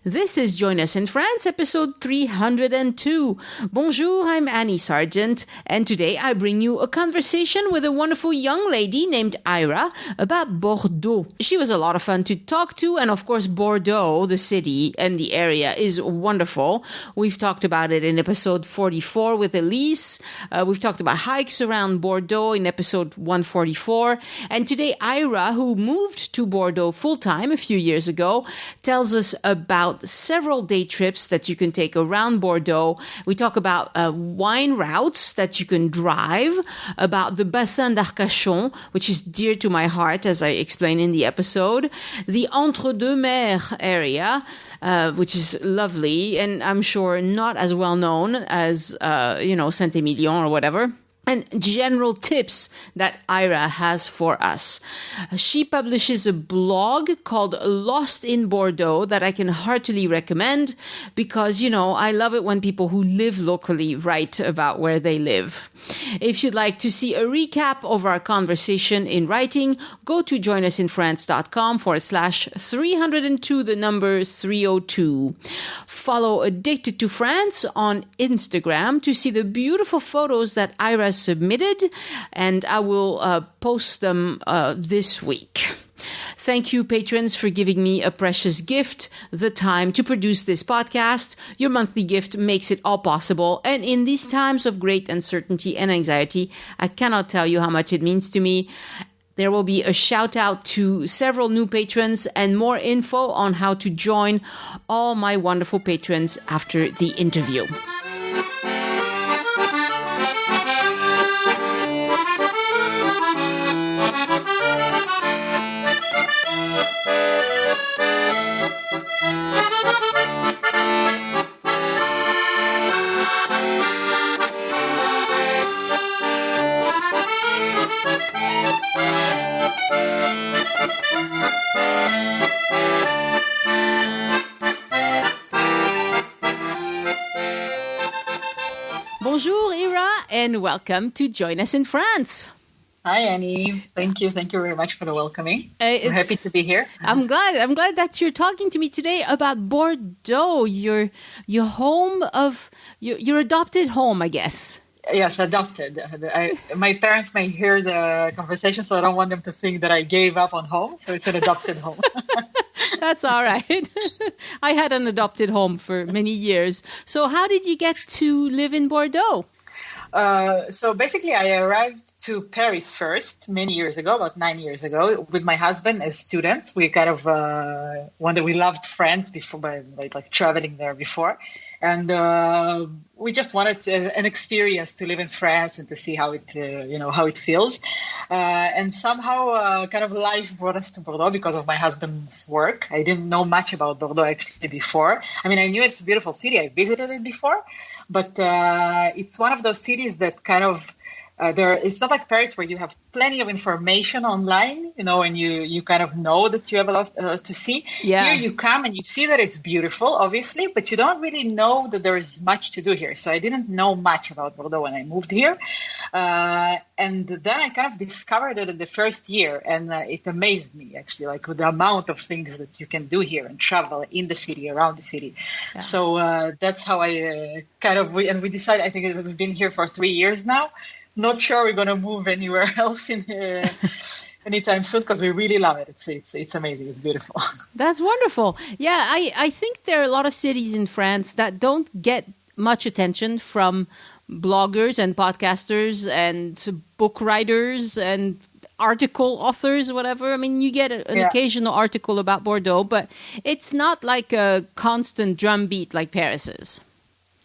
This is Join Us in France, episode 302. Bonjour, I'm Annie Sargent, and today I bring you a conversation with a wonderful young lady named Ira about Bordeaux. She was a lot of fun to talk to, and of course Bordeaux, the city and the area, is wonderful. We've talked about it in episode 44 with Elise. We've talked about hikes around Bordeaux in episode 144. And today Ira, who moved to Bordeaux full-time a few years ago, tells us about several day trips that you can take around Bordeaux. We talk about wine routes that you can drive, about the Bassin d'Arcachon, which is dear to my heart, as I explained in the episode, the Entre Deux Mers area, which is lovely, and I'm sure not as well known as, Saint-Émilion or whatever. And general tips that Ira has for us. She publishes a blog called Lost in Bordeaux that I can heartily recommend because, I love it when people who live locally write about where they live. If you'd like to see a recap of our conversation in writing, go to joinusinfrance.com/302, the number 302. Follow Addicted to France on Instagram to see the beautiful photos that Ira submitted, and I will post them this week. Thank you, patrons, for giving me a precious gift, the time to produce this podcast. Your monthly gift makes it all possible, and in these times of great uncertainty and anxiety, I cannot tell you how much it means to me. There will be a shout out to several new patrons and more info on how to join all my wonderful patrons after the interview. Bonjour, Ira, and welcome to Join Us in France. Hi, Annie. Thank you. Thank you very much for the welcoming. I'm happy to be here. I'm glad that you're talking to me today about Bordeaux, your home of your adopted home, I guess. Yes, adopted. My parents may hear the conversation, so I don't want them to think that I gave up on home. So it's an adopted home. That's all right. I had an adopted home for many years. So how did you get to live in Bordeaux? So basically, I arrived to Paris first many years ago, about 9 years ago, with my husband as students. We kind of we loved France before, by like traveling there before, and we just wanted an experience to live in France and to see how it how it feels. And somehow, kind of life brought us to Bordeaux because of my husband's work. I didn't know much about Bordeaux actually before. I mean, I knew it's a beautiful city. I visited it before. But it's one of those cities that kind of it's not like Paris where you have plenty of information online, and you kind of know that you have a lot to see. Yeah. Here you come and you see that it's beautiful, obviously, but you don't really know that there is much to do here. So I didn't know much about Bordeaux when I moved here. And then I kind of discovered it in the first year, and it amazed me, actually, like with the amount of things that you can do here and travel in the city, around the city. Yeah. So that's how I we decided, I think we've been here for 3 years now. Not sure we're going to move anywhere else in anytime soon because we really love it. It's amazing. It's beautiful. That's wonderful. Yeah, I think there are a lot of cities in France that don't get much attention from bloggers and podcasters and book writers and article authors, whatever. I mean, you get an occasional article about Bordeaux, but it's not like a constant drumbeat like Paris is.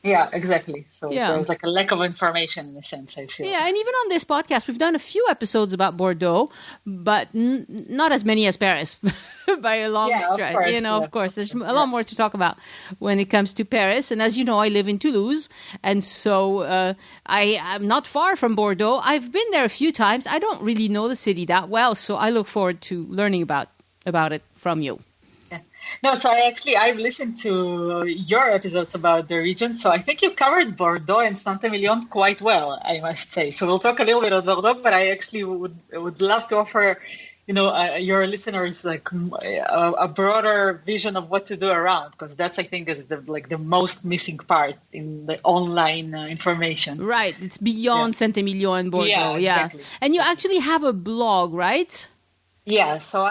Yeah, exactly. So there's like a lack of information in a sense, I feel. Yeah, and even on this podcast, we've done a few episodes about Bordeaux, but not as many as Paris by a long stretch. Of course, there's a lot more to talk about when it comes to Paris. And as you know, I live in Toulouse, and so I'm not far from Bordeaux. I've been there a few times. I don't really know the city that well, so I look forward to learning about it from you. No, so I've listened to your episodes about the region. So I think you covered Bordaux and Saint-Émilion quite well, I must say. So we'll talk a little bit about Bordeaux, but I actually would love to offer your listeners like a broader vision of what to do around, because that's, I think, is the most missing part in the online information. Right. It's beyond Saint-Émilion and Bordeaux. Yeah, exactly. And you actually have a blog, right? Yeah, so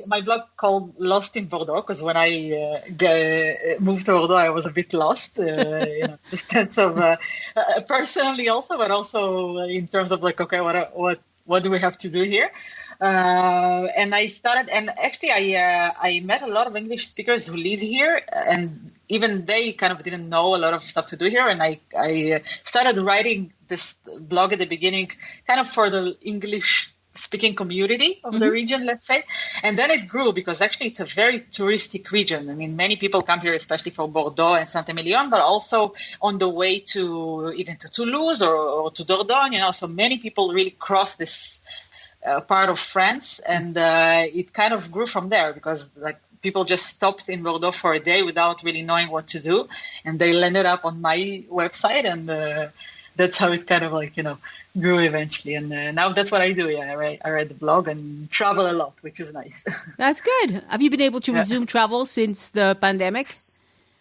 my blog called Lost in Bordeaux, because when I moved to Bordeaux, I was a bit lost, the sense of personally also, but also in terms of like, okay, what do we have to do here? And I started, and actually I met a lot of English speakers who live here, and even they kind of didn't know a lot of stuff to do here. And I started writing this blog at the beginning, kind of for the English speaking community of the region, let's say. And then it grew because actually it's a very touristic region. I mean, many people come here, especially for Bordaux and Saint-Émilion, but also on the way to even to Toulouse or to Dordogne, so many people really cross this part of France, and it kind of grew from there because like people just stopped in Bordeaux for a day without really knowing what to do, and they landed up on my website, and that's how it kind of like grew eventually. And now that's what I do. Yeah, I write the blog and travel a lot, which is nice. That's good. Have you been able to resume travel since the pandemic?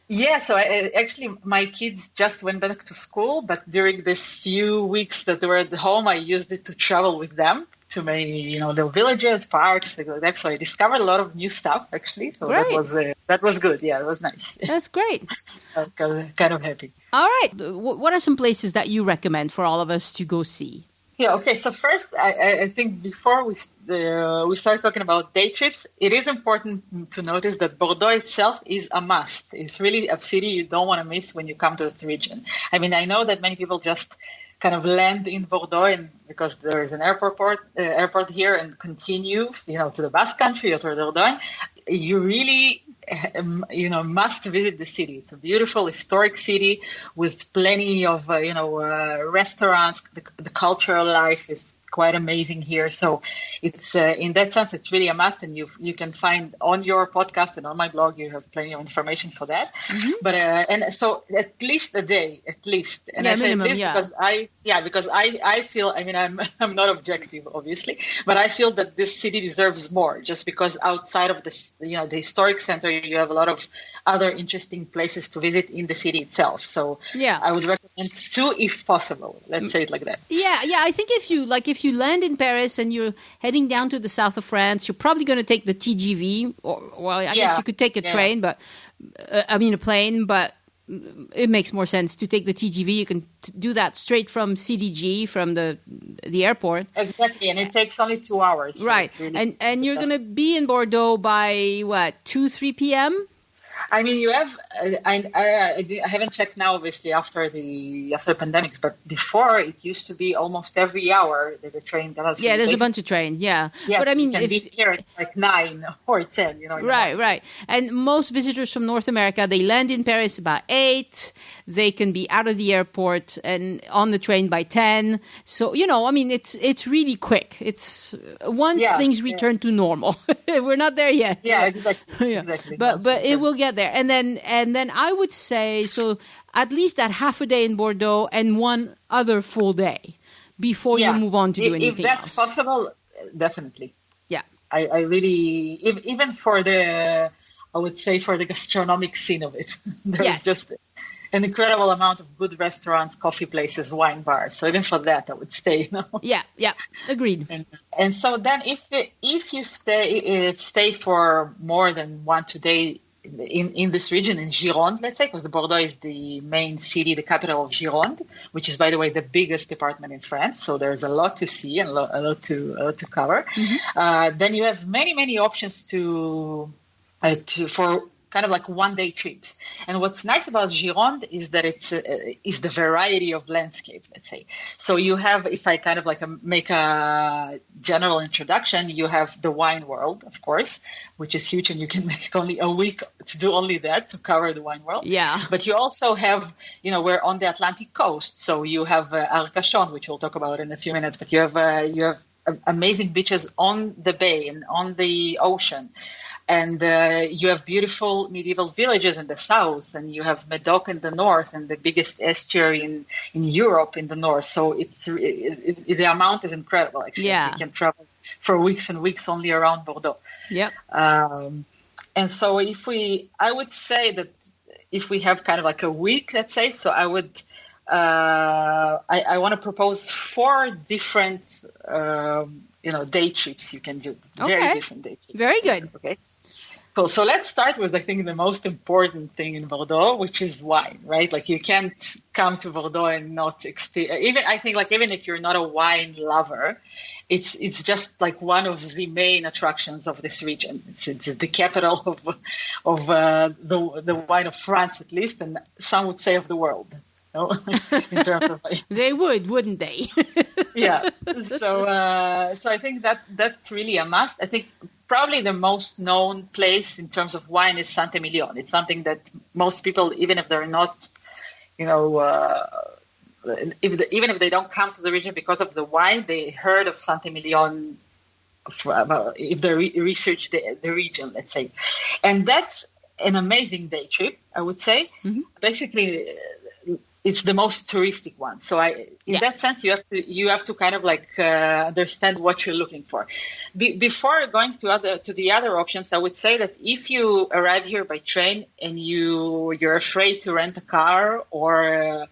Yeah, so actually my kids just went back to school, but during this few weeks that they were at home, I used it to travel with them to many, the villages, parks, things like that. So I discovered a lot of new stuff, actually. So that was good. Yeah, it was nice. That's great. I was kind of happy. All right. What are some places that you recommend for all of us to go see? Yeah, okay. So first, I think before we start talking about day trips, it is important to notice that Bordeaux itself is a must. It's really a city you don't want to miss when you come to this region. I mean, I know that many people just kind of land in Bordeaux and because there is an airport here and continue, to the Basque country or to Dordogne. You really, must visit the city. It's a beautiful historic city with plenty of, restaurants. The cultural life is quite amazing here. So it's in that sense, it's really a must. And you can find on your podcast and on my blog, you have plenty of information for that. Mm-hmm. But and so at least a day, at least. And I say minimum, at least because I feel, I mean, I'm not objective, obviously, but I feel that this city deserves more just because outside of this, the historic center, you have a lot of other interesting places to visit in the city itself. So I would recommend 2 if possible. Let's say it like that. Yeah. I think if you land in Paris and you're heading down to the south of France, you're probably going to take the TGV, I guess you could take a train, but a plane, but it makes more sense to take the TGV. You can do that straight from CDG, from the airport. Exactly, and it takes only 2 hours. So right, really and you're going to be in Bordeaux by 2-3 p.m.? I mean, you have. I haven't checked now, obviously, after the pandemic, but before it used to be almost every hour that the train does. Yeah, there's a bunch of trains. Yeah, yes, but I mean, you can be here at like 9 or 10. Right. And most visitors from North America, they land in Paris about 8. They can be out of the airport and on the train by 10. So it's really quick. It's once things return to normal. We're not there yet. Yeah, exactly. Exactly. But it will get there, and then I would say so at least that half a day in Bordeaux and one other full day before you move on to do anything else. If that's possible, definitely. Yeah, I really even for the gastronomic scene of it, there's just an incredible amount of good restaurants, coffee places, wine bars. So even for that, I would stay. Yeah, agreed. And so then, if you stay for more than 1-2 days in this region, in Gironde, let's say, because the Bordeaux is the main city, the capital of Gironde, which is, by the way, the biggest department in France. So there's a lot to see and a lot to cover. Mm-hmm. Then you have many options for kind of like 1-day trips. And what's nice about Gironde is that it's the variety of landscape, let's say. So you have, if I kind of like make a general introduction, you have the wine world, of course, which is huge, and you can make only a week to do only that, to cover the wine world. Yeah. But you also have, we're on the Atlantic coast, so you have Arcachon, which we'll talk about in a few minutes, but you have amazing beaches on the bay and on the ocean. And you have beautiful medieval villages in the south, and you have Medoc in the north, and the biggest estuary in Europe in the north. So the amount is incredible, actually. Yeah. You can travel for weeks and weeks only around Bordeaux. Yep. And so I would say that if we have kind of like a week, let's say, so I would, I want to propose 4 different, day trips you can do. Very different day trips. Very good. Okay. Cool. So let's start with, I think, the most important thing in Bordeaux, which is wine, right? Like you can't come to Bordeaux and not experience. Even if you're not a wine lover, it's just like one of the main attractions of this region. It's the capital of the wine of France, at least, and some would say of the world. In terms of they would, wouldn't they? Yeah. So I think that's really a must. I think probably the most known place in terms of wine is Saint-Émilion. It's something that most people, even if they're not, even if they don't come to the region because of the wine, they heard of Saint-Émilion if they research the region, let's say. And that's an amazing day trip, I would say. Mm-hmm. Basically, it's the most touristic one. So in that sense, you have to kind of like understand what you're looking for. Before going to the other options, I would say that if you arrive here by train and you're afraid to rent a car or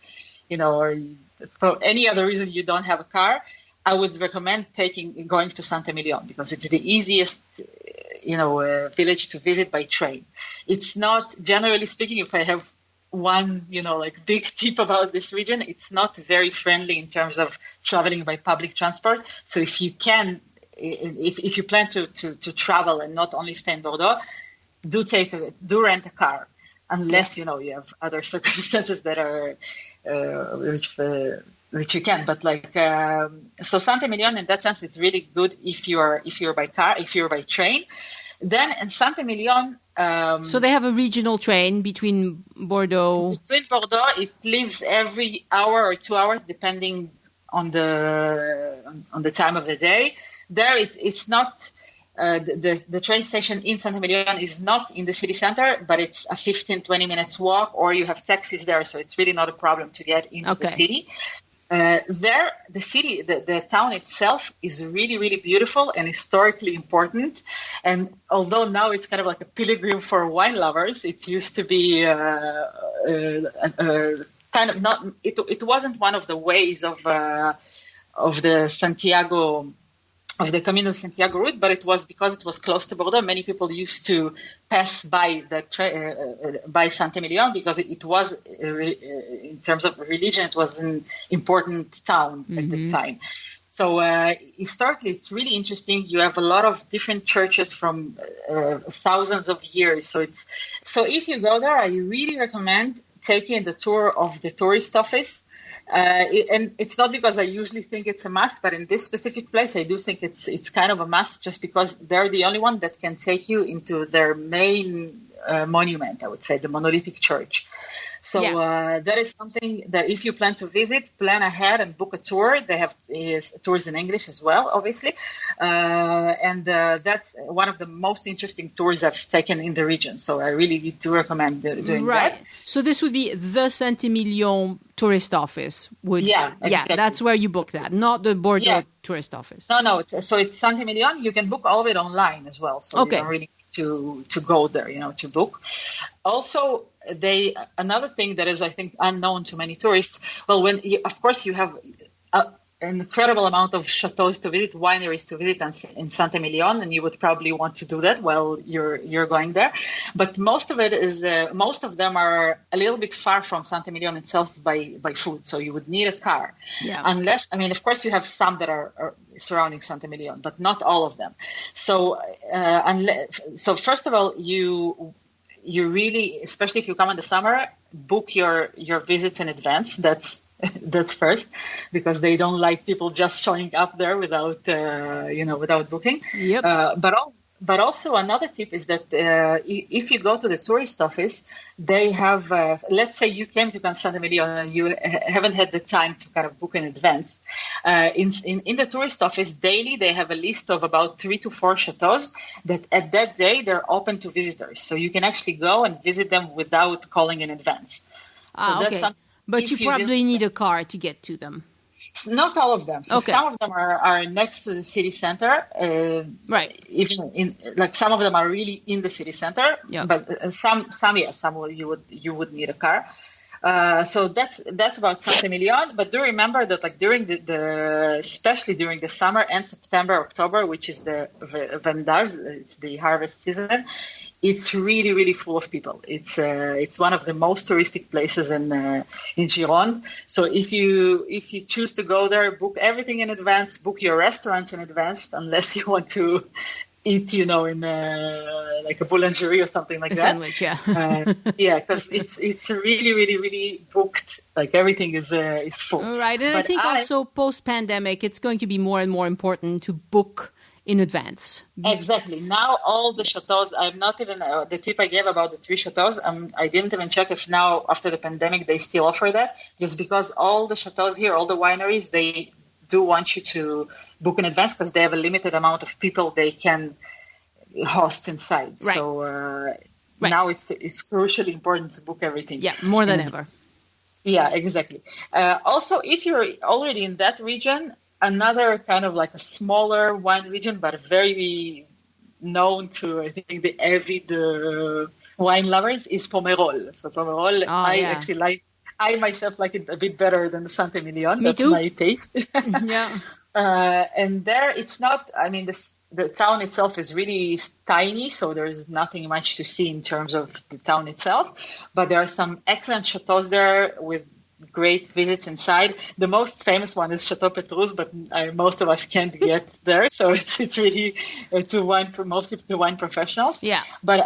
for any other reason you don't have a car, I would recommend going to Saint-Émilion because it's the easiest village to visit by train. It's not, generally speaking, if I have one, big tip about this region, it's not very friendly in terms of traveling by public transport. So if you plan to travel and not only stay in Bordeaux, do rent a car, unless you have other circumstances that are which you can. But so Saint-Émilion, in that sense, it's really good if you're by car, if you're by train. Then in Saint-Émilion, so they have a regional train between Bordeaux. Between Bordeaux, it leaves every hour or 2 hours, depending on the time of the day. There, it's not the train station in Saint-Émilion is not in the city center, but it's a 15-20 minutes walk, or you have taxis there, so it's really not a problem to get into the city. There, the city, the town itself is really, really beautiful and historically important. And although now it's kind of like a pilgrim for wine lovers, it used to be kind of not. It wasn't one of the ways of the Santiago. Of the Camino de Santiago route, but it was because it was close to Bordeaux. Many people used to pass by by Saint-Émilion because it was, in terms of religion, it was an important town at the time. So historically, it's really interesting. You have a lot of different churches from thousands of years. So if you go there, I really recommend taking the tour of the tourist office. And it's not because I usually think it's a must, but in this specific place, I do think it's kind of a must, just because they're the only one that can take you into their main monument, I would say, the monolithic church. So that is something that if you plan to visit, plan ahead and book a tour. They have tours in English as well, obviously. And that's one of the most interesting tours I've taken in the region. So I really do recommend doing that. So this would be the Saint-Émilion tourist office. Exactly. Yeah, that's where you book that, not the Bordeaux tourist office. No. So it's Saint-Émilion. You can book all of it online as well. So you don't really need to go there, to book. Also, another thing that is, I think, unknown to many tourists. Well, of course you have an incredible amount of chateaus to visit, wineries to visit in Saint-Émilion, and you would probably want to do that while you're going there. But most of them are a little bit far from Saint-Émilion itself by foot, so you would need a car. Yeah. Unless, of course, you have some that are surrounding Saint-Émilion, but not all of them. So, first of all, you really, especially if you come in the summer, book your visits in advance. That's first, because they don't like people just showing up there without booking. Yep. But also another tip is that if you go to the tourist office, they have, let's say you came to Saint-Émilion and you haven't had the time to kind of book in advance. In the tourist office, daily they have a list of about 3 to 4 chateaus that at that day they're open to visitors. So you can actually go and visit them without calling in advance. But you probably need a car to get to them. Not all of them. So Okay. some of them are next to the city center. Right. Even in like some of them are really in the city center. Yeah. But some you would need a car. So that's about Saint-Émilion. But do remember that like during the especially during the summer and September, October, which is the vendage, it's the harvest season. It's really, really full of people. It's one of the most touristic places in Gironde. So if you choose to go there, book everything in advance, book your restaurants in advance, unless you want to eat, in like a boulangerie or something like A that. sandwich, yeah. Yeah, because it's really, really, really booked. Like everything is full. Right, and But I think also post-pandemic, it's going to be more and more important to book in advance. Exactly. Now all the chateaus, I'm not even, the tip I gave about the 3 chateaus, I didn't even check if now after the pandemic they still offer that, just because all the chateaus here, all the wineries, they do want you to book in advance because they have a limited amount of people they can host inside. Right. So Right. now it's crucially important to book everything. Yeah, more than ever. Yeah, exactly. Also, if you're already in that region, another kind of like a smaller wine region, but very known to, I think, the avid wine lovers is Pomerol. So Pomerol, actually like, I myself like it a bit better than the Saint-Émilion. Me That's too. my taste. Yeah. And there, it's not, I mean, the town itself is really tiny, so there's nothing much to see in terms of the town itself. But there are some excellent chateaus there with great visits inside. The most famous one is Chateau Petrus, but most of us can't get there. So it's really mostly to wine professionals. Yeah. But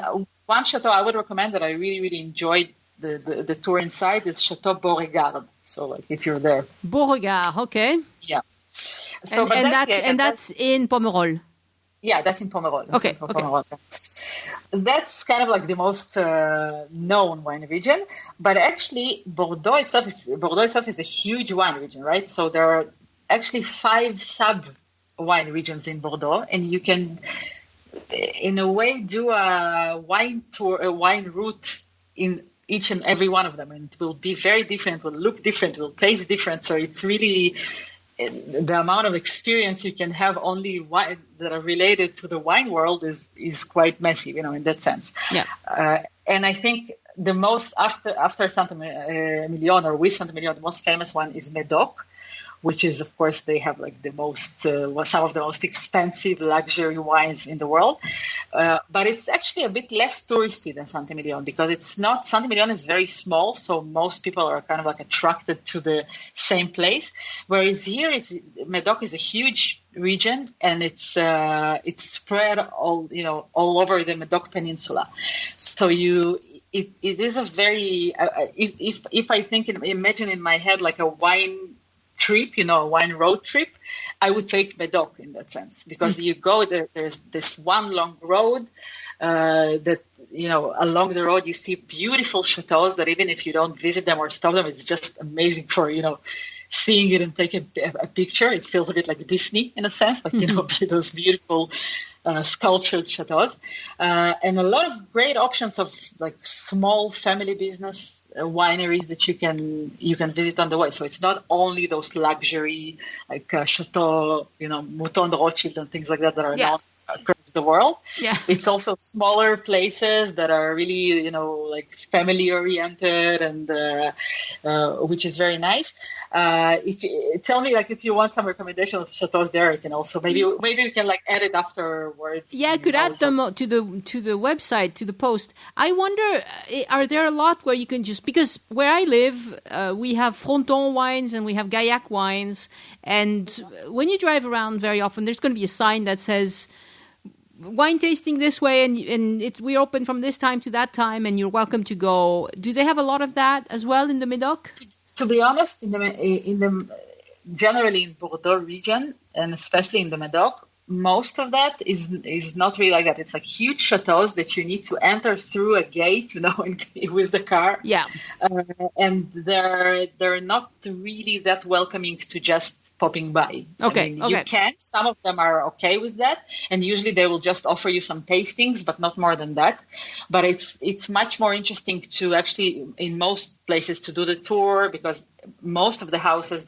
one chateau I would recommend that I really, really enjoyed the tour inside is Chateau Beauregard. So like if you're there. Beauregard, okay. Yeah. So, that's in Pomerol. Yeah, that's in Pomerol. Okay. Pomerol. That's kind of like the most known wine region. But actually, Bordeaux itself is a huge wine region, right? So there are actually 5 sub wine regions in Bordeaux, and you can, in a way, do a wine tour, a wine route in each and every one of them, and it will be very different, will look different, will taste different. So it's really the amount of experience you can have only wine that are related to the wine world is quite massive, in that sense. Yeah. And I think the most after Saint-Émilion or with Saint-Émilion, the most famous one is Médoc, which is, of course, they have like the most some of the most expensive luxury wines in the world. But it's actually a bit less touristy than Saint-Émilion because Saint-Émilion is very small, so most people are kind of like attracted to the same place. Whereas here, Médoc is a huge region, and it's spread all over the Médoc Peninsula. So it is a very if I imagine in my head like a wine trip, a wine road trip, I would take Médoc in that sense because you go there's this one long road that along the road you see beautiful chateaus that even if you don't visit them or stop them, it's just amazing for seeing it and taking a picture. It feels a bit like Disney in a sense, like those beautiful sculptured chateaus, and a lot of great options of like small family business wineries that you can visit on the way. So it's not only those luxury like Chateau, Mouton de Rothschild and things like that are not across the world. Yeah. It's also smaller places that are really, like family oriented and which is very nice. Tell me if you want some recommendation of chateaus there, I can also maybe we can like add it afterwards. Yeah, I could add them to the website, to the post. I wonder, are there a lot where you can because where I live, we have Fronton wines and we have Gaillac wines, and when you drive around very often, there's going to be a sign that says wine tasting this way, and we're open from this time to that time, and you're welcome to go. Do they have a lot of that as well in the Médoc? To be honest, generally in Bordeaux region, and especially in the Médoc, most of that is not really like that. It's like huge chateaus that you need to enter through a gate, with the car. Yeah. And they're not really that welcoming to just popping by. Okay, you can. Some of them are okay with that, and usually they will just offer you some tastings, but not more than that. But it's much more interesting to actually, in most places, to do the tour, because most of the houses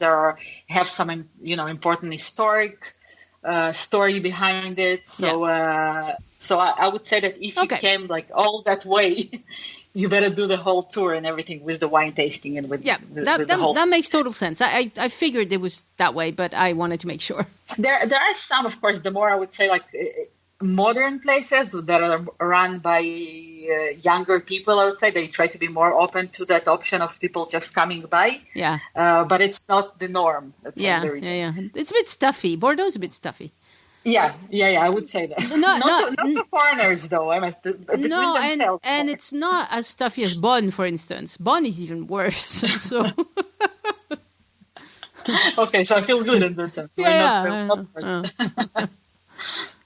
have some important historic story behind it. So I would say that if you came like all that way, you better do the whole tour and everything with the wine tasting and with the whole. That makes total sense. I figured it was that way, but I wanted to make sure. There are some, of course, the more I would say like modern places that are run by younger people. I would say they try to be more open to that option of people just coming by. Yeah. But it's not the norm. Yeah. It's a bit stuffy. Bordeaux's a bit stuffy. Yeah, I would say that. Not to foreigners, though. I must between themselves. And it's not as stuffy as Bonn, for instance. Bonn is even worse. So. Okay, so I feel good in that sense. We're not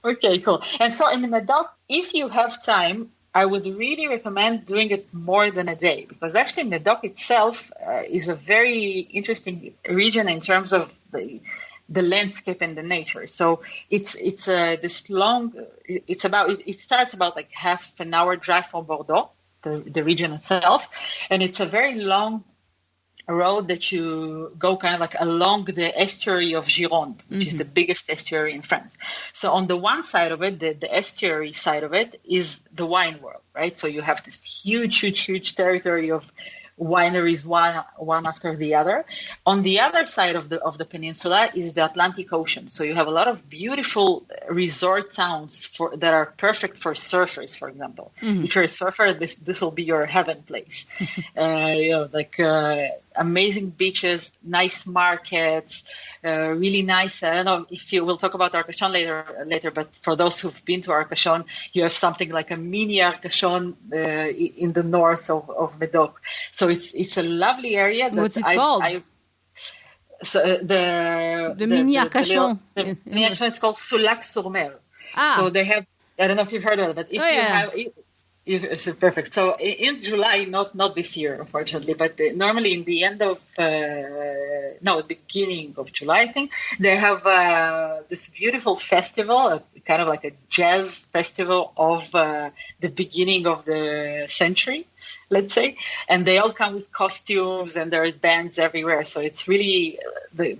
Okay, cool. And so in the Medoc, if you have time, I would really recommend doing it more than a day, because actually Medoc itself is a very interesting region in terms of the landscape and the nature. So it starts about like half an hour drive from Bordeaux, the region itself, and it's a very long road that you go kind of like along the estuary of Gironde, which is the biggest estuary in France. So on the one side of it, the estuary side of it, is the wine world, right? So you have this huge territory of wineries, one after the other. On the other side of the peninsula is the Atlantic Ocean. So you have a lot of beautiful resort towns that are perfect for surfers, for example. If you're a surfer, this will be your heaven place. Amazing beaches, nice markets, really nice. I don't know if you will talk about Arcachon later, but for those who've been to Arcachon, you have something like a mini Arcachon in the north of Medoc. So it's a lovely area. What's it called? The mini Arcachon. The mini Arcachon is called Soulac-sur-Mer. So they have. I don't know if you've heard of it, but if you have. It's perfect. So in July, not this year, unfortunately, but normally in the beginning of July, I think, they have this beautiful festival, kind of like a jazz festival of the beginning of the century, let's say. And they all come with costumes and there are bands everywhere. So it's really the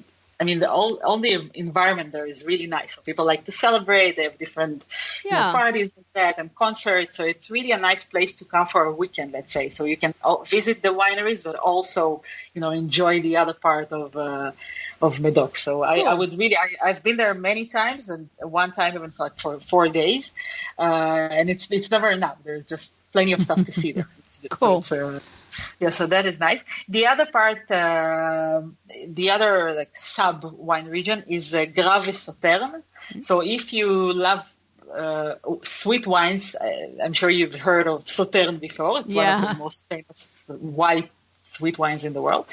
environment there is really nice. So people like to celebrate. They have different parties like that and concerts. So it's really a nice place to come for a weekend, let's say. So you can visit the wineries, but also, enjoy the other part of Medoc. So I would really, I've been there many times, and one time even for 4 days. And it's never enough. There's just plenty of stuff to see there. Cool. So that is nice. The other part, the other like sub wine region is Graves et Sauternes. So if you love sweet wines, I'm sure you've heard of Sauternes before. It's one of the most famous white sweet wines in the world.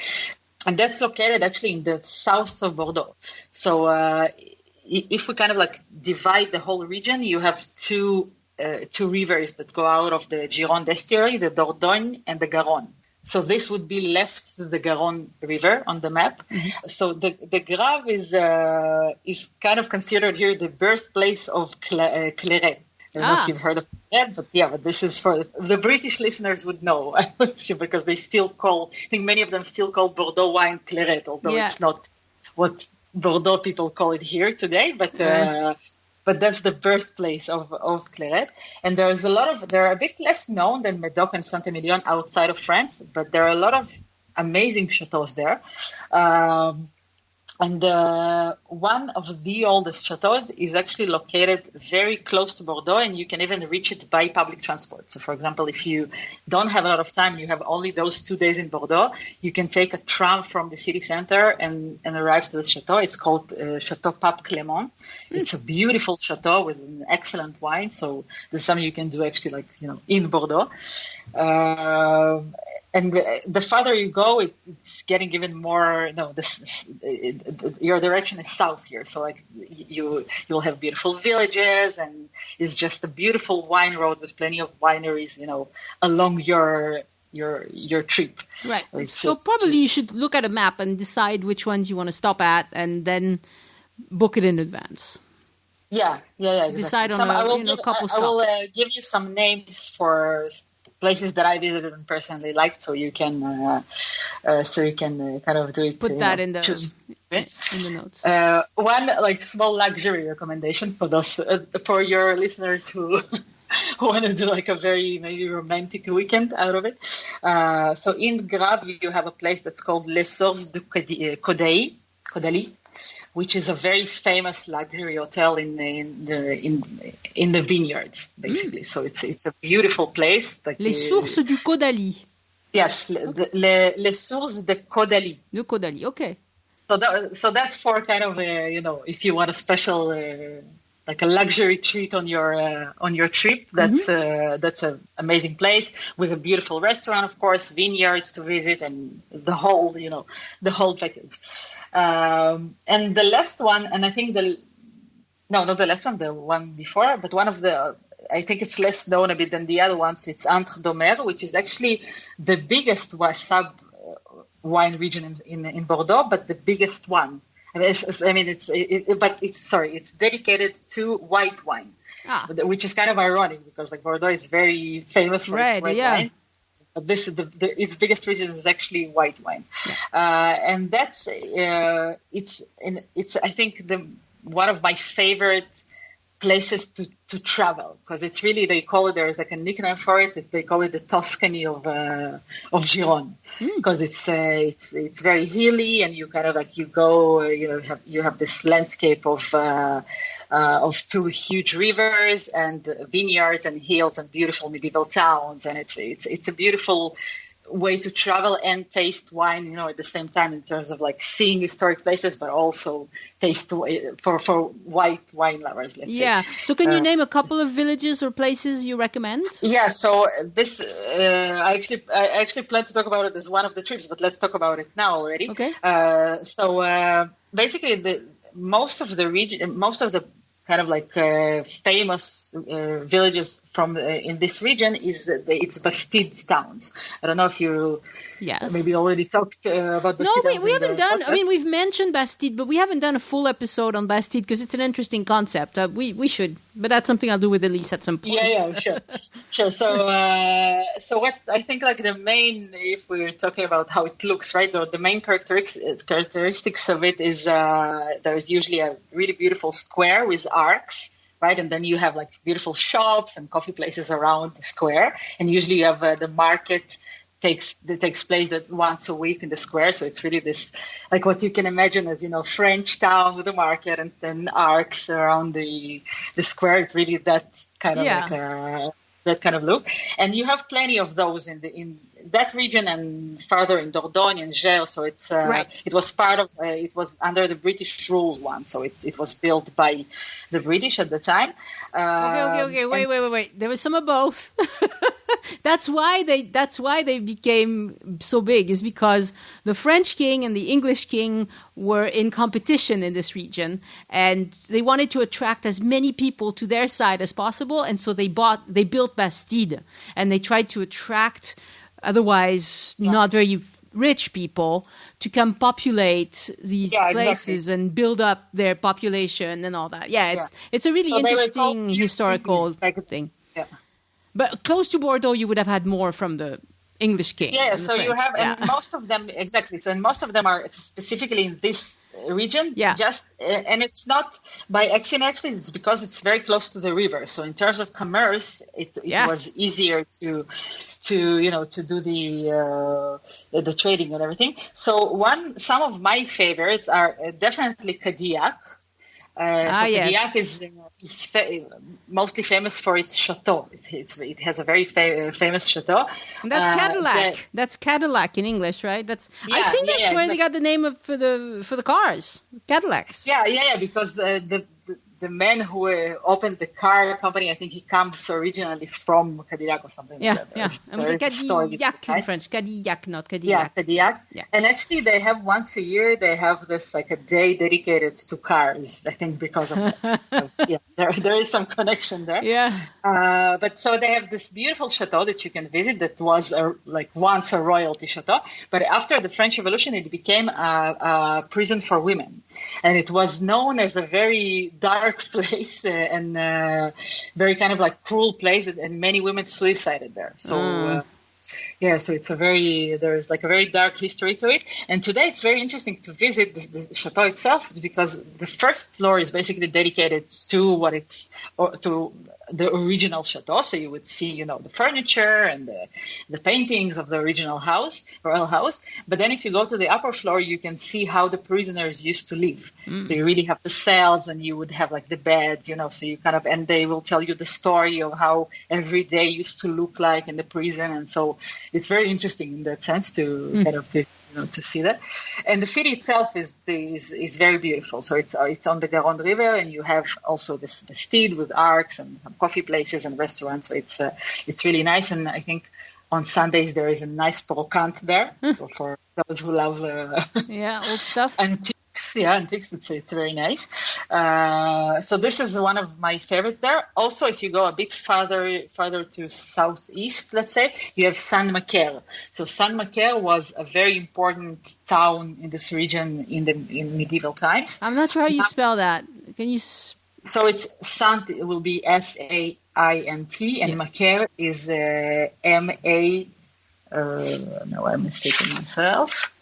And that's located actually in the south of Bordeaux. So if we kind of like divide the whole region, you have two rivers that go out of the Gironde estuary, the Dordogne and the Garonne. So this would be left to the Garonne River on the map. So the Graves is kind of considered here the birthplace of Claret. I don't know if you've heard of that, but this is for the British listeners would know, because they still I think many of them still call Bordeaux wine Claret, although it's not what Bordeaux people call it here today, but that's the birthplace of Claret. And they're a bit less known than Bordaux and Saint-Émilion outside of France, but there are a lot of amazing chateaux there. And one of the oldest chateaux is actually located very close to Bordeaux, and you can even reach it by public transport. So, for example, if you don't have a lot of time, you have only those 2 days in Bordeaux, you can take a tram from the city center and arrive to the chateau. It's called Chateau Pape Clément. It's a beautiful chateau with an excellent wine. So there's something you can do actually in Bordeaux. And the farther you go, it's getting even more. Your direction is south here, so you'll have beautiful villages, and it's just a beautiful wine road with plenty of wineries, along your your trip. Right. So probably you should look at a map and decide which ones you want to stop at, and then book it in advance. Yeah, exactly. Decide on a couple stops. I will give you some names for places that I visited and personally liked, so you can kind of do it. Put that in the notes. One like small luxury recommendation for those for your listeners who want to do like a very maybe romantic weekend out of it. So in Grave you have a place that's called Les Sources de Caudalie, which is a very famous luxury hotel in the vineyards, basically. So it's a beautiful place. Like Les Sources du Caudalie. Yes, okay. Les Sources de Caudalie. De Caudalie, okay. So that's for kind of if you want a special like a luxury treat on your trip. That's an amazing place with a beautiful restaurant, of course, vineyards to visit, and the whole package. And the last one, and I think not the last one, the one before, but one of the, I think it's less known a bit than the other ones. It's Entre Deux Mers, which is actually the biggest sub wine region in Bordeaux, but the biggest one. It's dedicated to white wine, which is kind of ironic because like Bordeaux is very famous for its white wine. But its biggest region is actually white wine, and that's it's I think one of my favorite places to travel, because it's really, they call it, there's like a nickname for it. They call it the Tuscany of Gironde, because it's very hilly, and you kind of like you go you have this landscape of two huge rivers and vineyards and hills and beautiful medieval towns, and it's a beautiful way to travel and taste wine, at the same time, in terms of like seeing historic places, but also taste for white wine lovers. Let's say. So can you name a couple of villages or places you recommend? Yeah. So this I actually plan to talk about it as one of the trips, but let's talk about it now already. Okay. So basically, most of the kind of like famous villages from in this region it's Bastide towns. I don't know if you maybe already talked about Bastide. No, we haven't done. I mean, we've mentioned Bastide, but we haven't done a full episode on Bastide because it's an interesting concept. We should, but that's something I'll do with Elise at some point. Yeah, sure. So what I think like the main, if we're talking about how it looks, right? Or the main characteristics of it is there's usually a really beautiful square with arcs, right? And then you have like beautiful shops and coffee places around the square. And usually you have the market that takes place once a week in the square. So it's really this, like what you can imagine as, French town with a market and then arcs around the square. It's really that kind of like that kind of look. And you have plenty of those in that region and farther in Dordogne and Gers. So it's it was part of it was under the British rule once. So it was built by the British at the time. Okay. Wait. There was some of both. That's why they became so big, is because the French king and the English king were in competition in this region, and they wanted to attract as many people to their side as possible, and so they built Bastide, and they tried to attract otherwise not very rich people to come populate these places and build up their population and all that. It's a really interesting historical thing. Yeah. But close to Bordeaux, you would have had more from the English king. So you have, and most of them, exactly. So, and most of them are specifically in this region. And it's not by accident, actually, it's because it's very close to the river. So in terms of commerce, it was easier to do the trading and everything. So some of my favorites are definitely Cadillac. Cadillac is mostly famous for its chateau. It has a very famous chateau. And that's Cadillac. That's Cadillac in English, right? I think that's where they got the name for the cars, Cadillacs. Because the man who opened the car company, I think he comes originally from Cadillac or something Yeah, like that. yeah. There is a story Cadillac in behind. French. Cadillac, not Yeah, Cadillac. Cadillac. Yeah. And actually, they have once a year, they have this like a day dedicated to cars, I think because of that. Yeah, there is some connection there. Yeah. But so they have this beautiful chateau that you can visit that was like once a royalty chateau. But after the French Revolution, it became a prison for women. And it was known as a very dark place and very kind of like cruel place, and many women suicided there. So so there's like a very dark history to it. And today it's very interesting to visit the chateau itself, because the first floor is basically dedicated to to the original chateau. So you would see, the furniture and the paintings of the original royal house. But then if you go to the upper floor, you can see how the prisoners used to live. So you really have the cells, and you would have like the bed, so you kind of, and they will tell you the story of how every day used to look like in the prison. And so it's very interesting in that sense to kind of to see that. And the city itself is very beautiful. So it's on the Garonne River, and you have also this Bastide with arcs and coffee places and restaurants. So it's really nice. And I think on Sundays there is a nice brocante there for those who love old stuff. Antiques. Yeah, antiques. It's very nice. So this is one of my favorites there. Also, if you go a bit farther to southeast, let's say, you have Saint-Macaire. So Saint-Macaire was a very important town in this region in medieval times. I'm not sure how you spell that. Can you? So it's Saint. It will be Saint, and Macaire is Ma. No, I'm mistaken myself.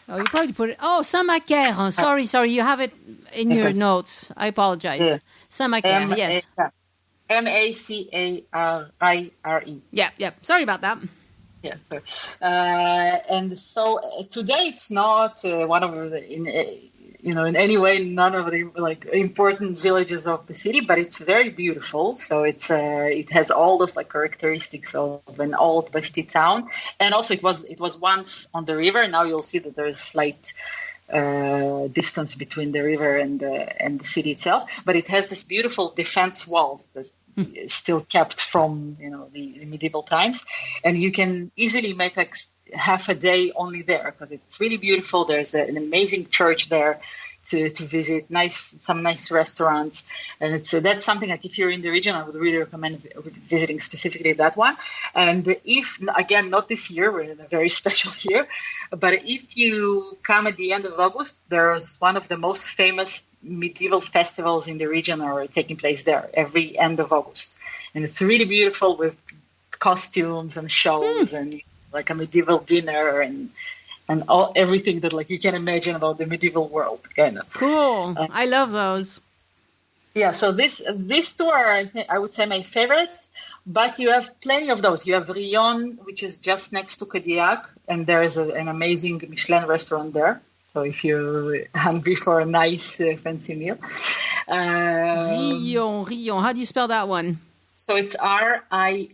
Oh, you probably put it. Oh, Saint-Macaire. Sorry. You have it in your notes. I apologize. Yeah. Saint-Macaire, yes. Macare. Yeah. Sorry about that. Yeah. And so today it's not one of the in any way none of the like important villages of the city, but it's very beautiful. So it has all those like characteristics of an old Bastide town, and also it was once on the river. Now you'll see that there is slight distance between the river and the city itself, but it has this beautiful defense walls that is still kept from the medieval times, and you can easily make like half a day only there because it's really beautiful. There's an amazing church there to visit, some nice restaurants, and that's something like if you're in the region, I would really recommend visiting specifically that one. And if again, not this year, we're in a very special year, but if you come at the end of August, there's one of the most famous medieval festivals in the region are taking place there every end of August, and it's really beautiful with costumes and shows and like a medieval dinner and everything that like you can imagine about the medieval world, kind of. Cool. I love those. Yeah, so these two are, I would say, my favorite, but you have plenty of those. You have Rion, which is just next to Cadillac, and there is an amazing Michelin restaurant there. So if you're hungry for a nice fancy meal. Rion. How do you spell that one? So it's Rions.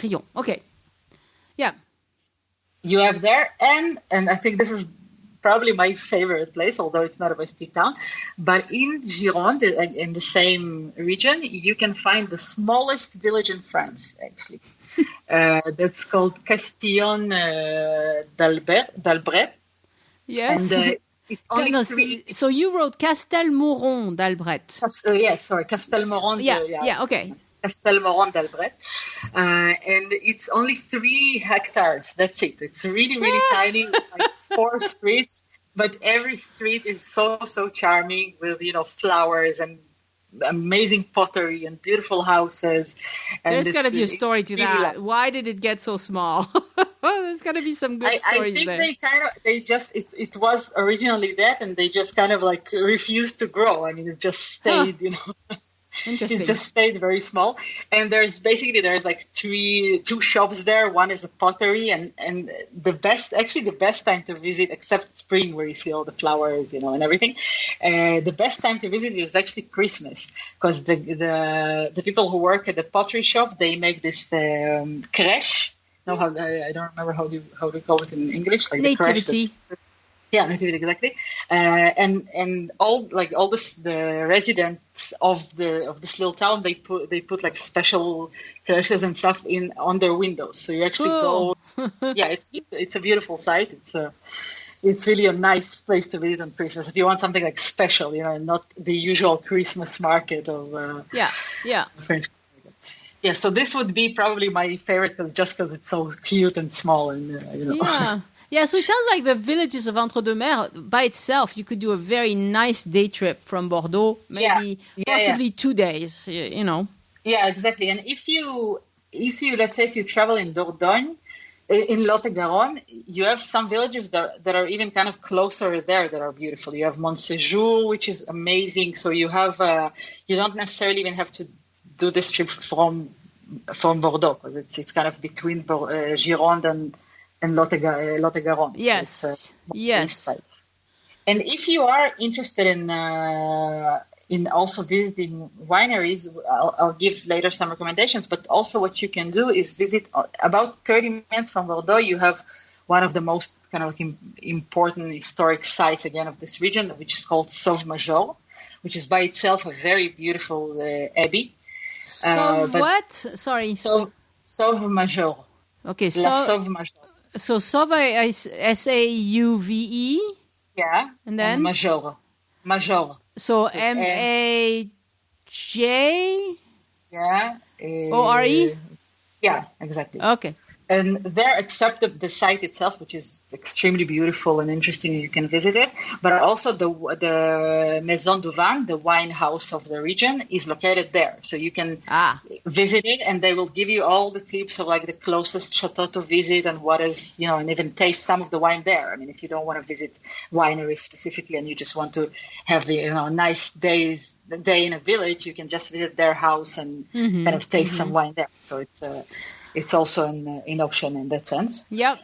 Rion. Okay. Yeah. You have there, and I think this is probably my favorite place, although it's not a Bastide town. But in Gironde, in the same region, you can find the smallest village in France, actually. That's called Castillon d'Albret. Yes. And it's only so you wrote Castelmoron d'Albret. Castelmoron. Okay. Castelmoron d'Albret. And it's only 3 hectares. That's it. It's really, really tiny, like 4 streets. But every street is so charming with, flowers and amazing pottery and beautiful houses. And there's got to be a story to that. Why did it get so small? There's got to be some good stories there. I think it was originally that, and they just kind of like refused to grow. I mean, it just stayed, Interesting. It just stayed very small. And there's like 2 shops there. One is a pottery, and the best time to visit, except spring where you see all the flowers, and everything. The best time to visit is actually Christmas, because the people who work at the pottery shop, they make this crèche. No, I don't remember how to call it in English. Like nativity. Yeah, nativity, exactly. And all this the residents of this little town, they put like special creches and stuff in on their windows, so you actually Cool. go. Yeah, it's a beautiful site. It's really a nice place to visit on Christmas if you want something like special, and not the usual Christmas market of Yeah. French. Yeah, so this would be probably my favorite, just because it's so cute and small, and Yeah. Yeah, so it sounds like the villages of Entre Deux Mers by itself, you could do a very nice day trip from Bordeaux, maybe possibly 2 days, Yeah, exactly. And if you let's say if you travel in Dordogne, in Lot-et-Garonne, you have some villages that are even kind of closer there that are beautiful. You have Montséjour, which is amazing. So you have you don't necessarily even have to do this trip from Bordeaux, because it's kind of between Gironde and Lot-et-Garonne. Yes, So it's, yes. and if you are interested in also visiting wineries, I'll give later some recommendations. But also, what you can do is visit about 30 minutes from Bordeaux. You have one of the most kind of like important historic sites again of this region, which is called Sauve-Major, which is by itself a very beautiful abbey. What? Sorry. Sauve-Major. Okay, La Sauve-Major. So Sauve is Sauve. Yeah. And then? Major. So Major? Yeah. Ore? Yeah, exactly. Okay. And there, except the site itself, which is extremely beautiful and interesting, you can visit it. But also the Maison du Vin, the wine house of the region, is located there. So you can visit it, and they will give you all the tips of like the closest chateau to visit and what is, and even taste some of the wine there. I mean, if you don't want to visit wineries specifically and you just want to have a nice day in a village, you can just visit their house and kind of taste some wine there. So it's also an option in that sense. Yep.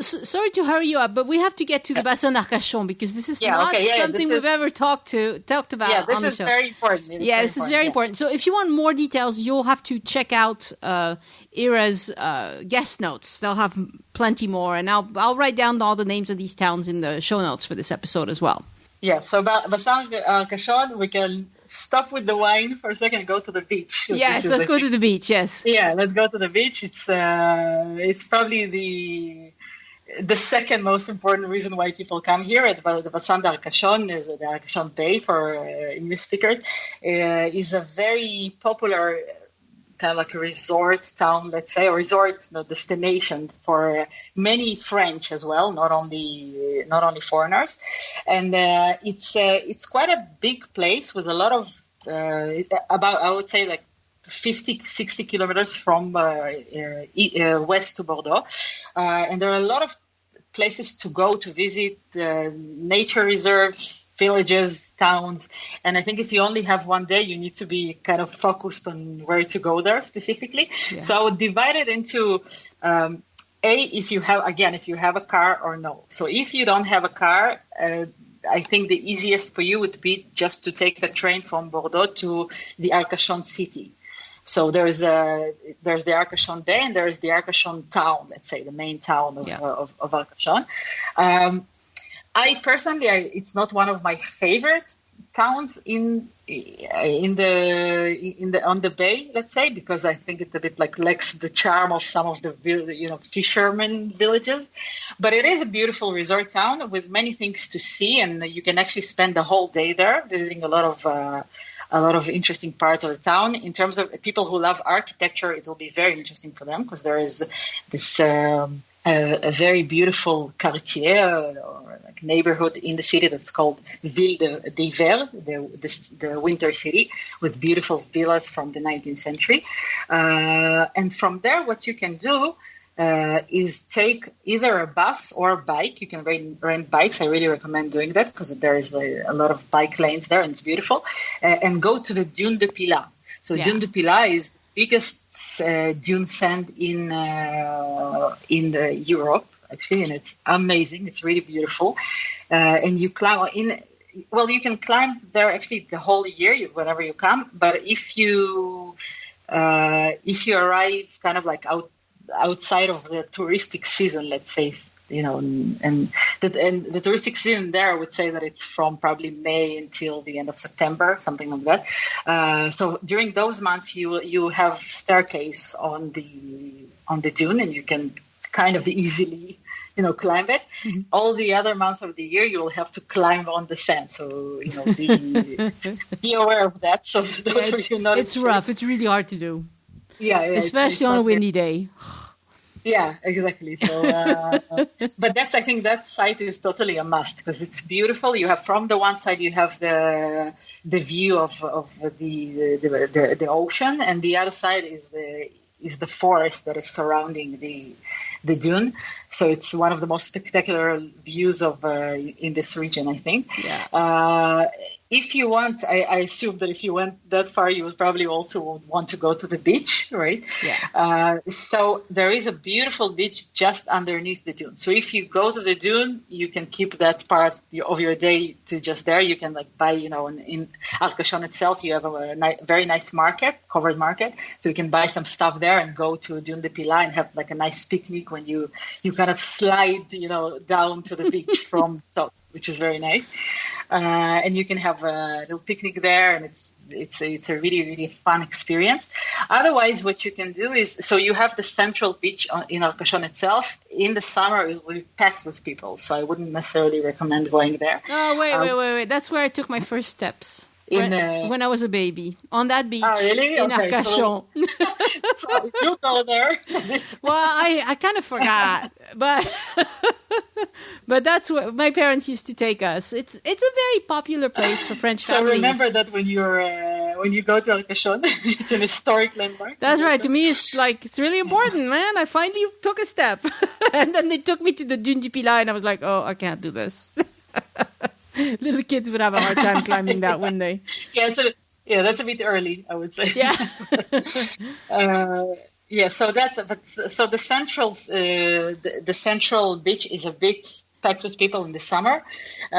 Sorry to hurry you up, but we have to get to the Bassin d'Arcachon, because this is something we've ever talked about. Yeah, this on the is show. very important. This is very important. So if you want more details, you'll have to check out Ira's guest notes. They'll have plenty more, and I'll write down all the names of these towns in the show notes for this episode as well. Yeah, so Bassin d'Arcachon, we can stop with the wine for a second and go to the beach. Yes, let's go to the beach, yes. Yeah, let's go to the beach. It's probably the second most important reason why people come here. At the Bassin d'Arcachon, is the Arcachon Bay for English speakers, is a very popular kind of like a resort town, let's say, a resort destination for many French as well, not only foreigners. And it's quite a big place with a lot of I would say like 50-60 kilometers from west to Bordeaux, and there are a lot of places to go to visit, nature reserves, villages, towns. And I think if you only have one day, you need to be kind of focused on where to go there specifically. Yeah. So I would divide it into if you have a car or no. So if you don't have a car, I think the easiest for you would be just to take a train from Bordeaux to the Arcachon city. So there's the Arcachon Bay and there's the Arcachon town, let's say the main town of Arcachon. I personally, it's not one of my favorite towns on the bay, let's say, because I think it's a bit like lacks the charm of some of the fishermen villages. But it is a beautiful resort town with many things to see, and you can actually spend the whole day there visiting a lot of interesting parts of the town. In terms of people who love architecture, it will be very interesting for them because there is this a very beautiful quartier or like neighborhood in the city that's called Ville d'Hiver, the winter city, with beautiful villas from the 19th century. And from there, what you can do is take either a bus or a bike. You can rent bikes. I really recommend doing that because there is a lot of bike lanes there and it's beautiful. And go to the Dune de Pilat. So Dune de Pilat is the biggest dune sand in Europe, actually, and it's amazing. It's really beautiful. And you climb you can climb there actually the whole year whenever you come. But if you arrive kind of like outside of the touristic season, let's say the touristic season there, I would say that it's from probably May until the end of September, something like that. So during those months, you have staircase on the dune, and you can kind of easily climb it. Mm-hmm. All the other months of the year, you will have to climb on the sand. So be aware of that. So those are not. It's rough. It's really hard to do. Yeah, especially on a windy day. Yeah, exactly. So, but I think that site is totally a must because it's beautiful. You have from the one side you have the view of the ocean, and the other side is the forest that is surrounding the dune. So it's one of the most spectacular views of in this region, I think. Yeah. If you want, I assume that if you went that far, you would probably also want to go to the beach, right? Yeah. So there is a beautiful beach just underneath the dune. So if you go to the dune, you can keep that part of your day to just there. You can buy, in Arcachon itself, you have a very nice market, covered market. So you can buy some stuff there and go to Dune de Pilat and have a nice picnic when you kind of slide, down to the beach from top, which is very nice. And you can have a little picnic there, and it's a really, really fun experience. Otherwise, what you can do is, so you have the central beach in Arcachon itself. In the summer, it will be packed with people, so I wouldn't necessarily recommend going there. Oh, wait. That's where I took my first steps. When I was a baby, on that beach in Arcachon. So you go there. Well, I kind of forgot, but that's where my parents used to take us. It's a very popular place for French families. So remember that when you go to Arcachon, it's an historic landmark. That's right. To me, it's really important, man. I finally took a step, and then they took me to the Dune du Pilat, and I was like, oh, I can't do this. Little kids would have a hard time climbing that, wouldn't they? Yeah, that's a bit early, I would say. Yeah. So the central beach is a bit packed with people in the summer.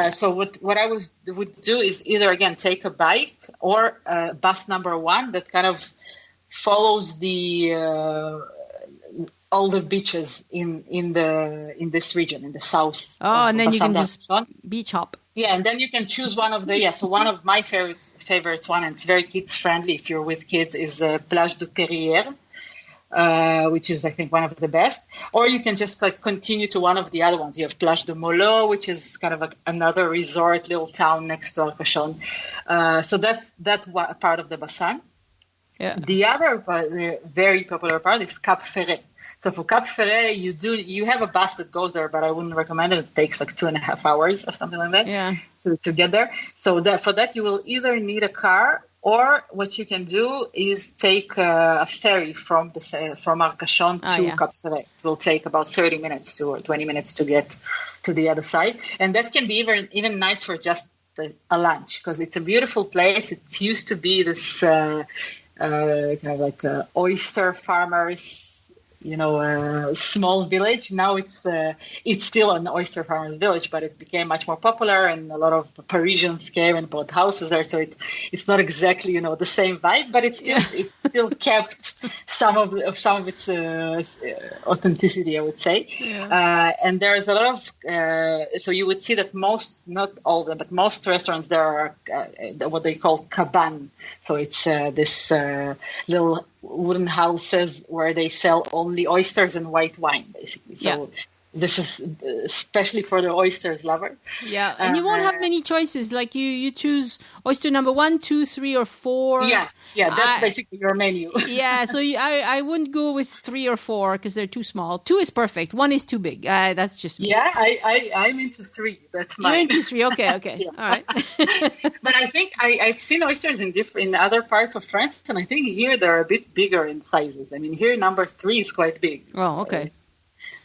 So what I would do is either again take a bike or bus number 1 that kind of follows all the beaches in this region in the south. Oh, and then you can just beach hop. Yeah, and then you can choose one of so one of my favorites one, and it's very kids friendly if you're with kids, is Plage de Perrières, which is I think one of the best. Or you can just continue to one of the other ones. You have Plage de Mollo, which is kind of another resort little town next to Arcachon. So that's part of the Bassin. Yeah. The other part, the very popular part, is Cap Ferret. So for Cap Ferret, you have a bus that goes there, but I wouldn't recommend it. It takes 2.5 hours or something like that. Yeah. So to get there. So for that, you will either need a car, or what you can do is take a ferry from Arcachon to Cap Ferret. It will take about 30 minutes or 20 minutes to get to the other side, and that can be even nice for just a lunch, because it's a beautiful place. It used to be this kind of oyster farmers. Small village. Now it's still an oyster farmer's village, but it became much more popular, and a lot of Parisians came and bought houses there. So it's not exactly the same vibe, but it's still kept some of its authenticity, I would say. Yeah. And there's a lot of so you would see that not all of them, but most restaurants there are what they call cabane. So it's this little wooden houses where they sell only oysters and white wine, basically. So this is especially for the oysters lover. Yeah, and you won't have many choices. Like you choose oyster number 1, 2, 3, or 4. Yeah, that's basically your menu. Yeah, so I wouldn't go with 3 or 4 because they're too small. 2 is perfect. 1 is too big. That's just me. Yeah, I'm into 3. That's mine. You're into 3. Okay. All right. But I think I've seen oysters in other parts of France, and I think here they're a bit bigger in sizes. I mean, here number 3 is quite big. Oh, okay.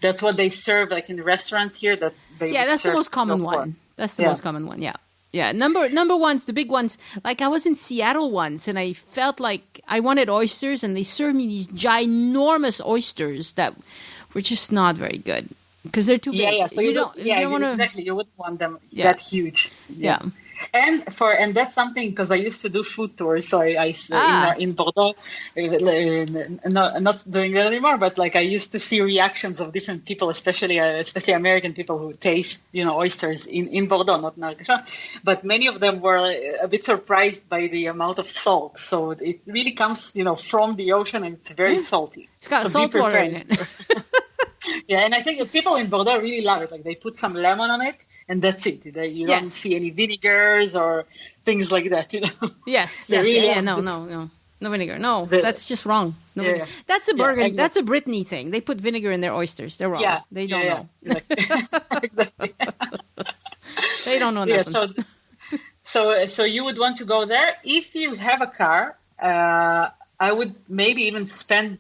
That's what they serve, in the restaurants here. That's the most common one. That's the most common one. Yeah. Number 1's the big ones. I was in Seattle once, and I felt like I wanted oysters, and they served me these ginormous oysters that were just not very good because they're too big. Yeah. So you don't want to exactly. You wouldn't want them that huge. Yeah. And that's something, because I used to do food tours, so in Bordeaux, not doing that anymore, but like I used to see reactions of different people, especially American people who taste oysters in Bordeaux, not Nargasha, but many of them were a bit surprised by the amount of salt. So it really comes from the ocean, and it's very salty. It's got so salt water in it. Yeah, and I think people in Bordeaux really love it. Like they put some lemon on it, and that's it. You don't see any vinegars or things like that. Yes. Really No vinegar. No, that's just wrong. No vinegar. That's a Burgundy. Exactly. That's a Brittany thing. They put vinegar in their oysters. They're wrong. Yeah, they don't know. Exactly. They don't know nothing. So you would want to go there if you have a car. I would maybe even spend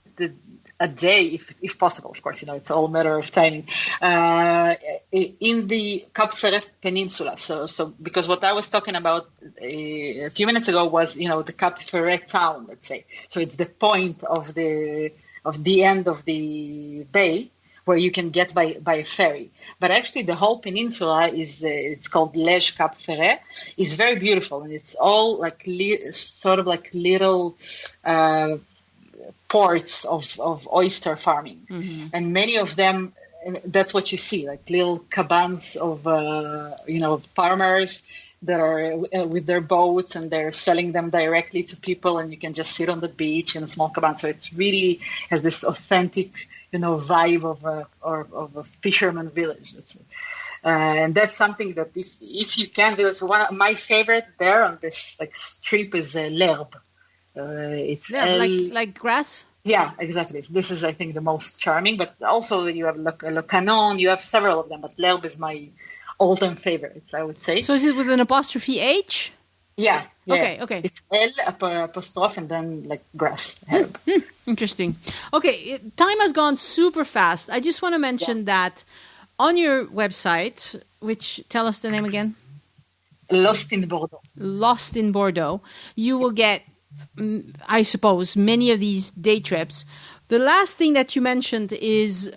a day, if possible. Of course, it's all a matter of timing. In the Cap Ferret Peninsula. So because what I was talking about a few minutes ago was the Cap Ferret town, let's say. So it's the point of the end of the bay where you can get by a ferry. But actually, the whole peninsula it's called Lège Cap Ferret. It's very beautiful, and it's all like sort of like little ports of oyster farming, and many of them. That's what you see, like little cabins of farmers that are with their boats, and they're selling them directly to people, and you can just sit on the beach in a small cabin. So it really has this authentic vibe of a fisherman village. And that's something that if you can visit, my favorite there on this strip is L'Herbe. It's like grass. Yeah, exactly. This is, I think, the most charming. But also you have Le Canon. You have several of them, but L'Herbe is my all-time favorites, I would say. So is it with an apostrophe H? Yeah. Okay. It's L apostrophe and then grass. Interesting. Okay, time has gone super fast. I just want to mention that on your website, which, tell us the name again. Lost in Bordeaux. Lost in Bordeaux. You will get, I suppose, many of these day trips. The last thing that you mentioned is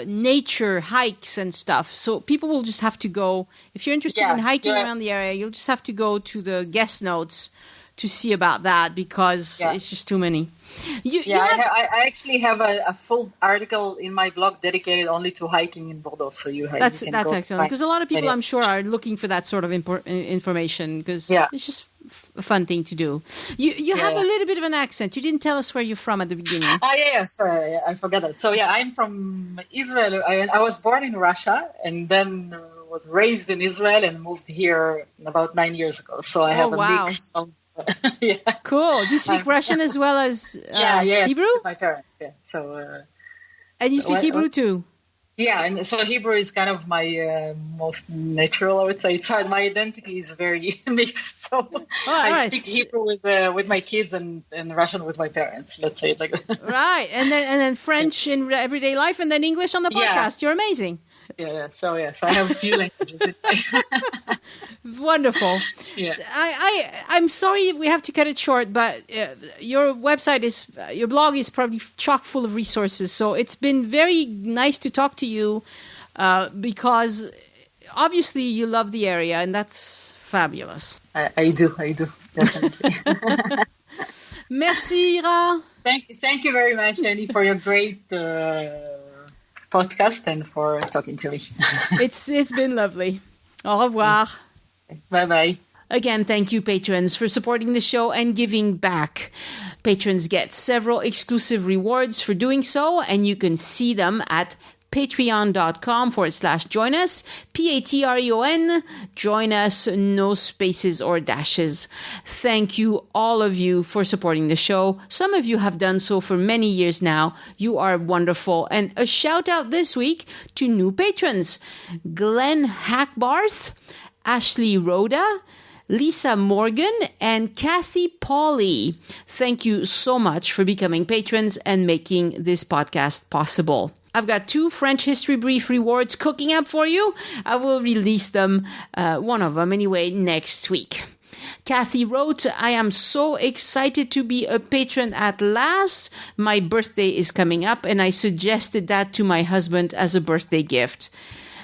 nature hikes and stuff. So people will just have to go. If you're interested in hiking around the area, you'll just have to go to the guest notes to see about that, because it's just too many. I actually have a full article in my blog dedicated only to hiking in Bordeaux. So that's excellent, because a lot of people, I'm sure, are looking for that sort of information, because it's just a fun thing to do. You have a little bit of an accent. You didn't tell us where you're from at the beginning. Sorry, I forgot that. So I'm from Israel. I was born in Russia and then was raised in Israel and moved here about 9 years ago. So I have a mix of Cool. Do you speak Russian as well as Hebrew? My parents, So. And you speak Hebrew too? Yeah, and so Hebrew is kind of my most natural, I would say. It's hard. My identity is very mixed, so I speak Hebrew with my kids and Russian with my parents. Let's say it like that. Right, and then French in everyday life, and then English on the podcast. You're amazing. So I have a few languages. Wonderful. Yeah. I'm sorry we have to cut it short, but your website your blog is probably chock full of resources. So it's been very nice to talk to you, because obviously you love the area, and that's fabulous. I do, definitely. Merci, Ira. Thank you very much, Annie, for your great podcast and for talking to me. It's been lovely. Au revoir. Bye-bye. Again, thank you, patrons, for supporting the show and giving back. Patrons get several exclusive rewards for doing so, and you can see them at patreon.com/join us, Patreon, join us, no spaces or dashes. Thank you, all of you, for supporting the show. Some of you have done so for many years now. You are wonderful. And a shout out this week to new patrons: Glenn Hackbarth, Ashley Rhoda, Lisa Morgan, and Kathy Pauley. Thank you so much for becoming patrons and making this podcast possible. I've got 2 French History Brief rewards cooking up for you. I will release them, one of them anyway, next week. Kathy wrote, I am so excited to be a patron at last. My birthday is coming up, and I suggested that to my husband as a birthday gift.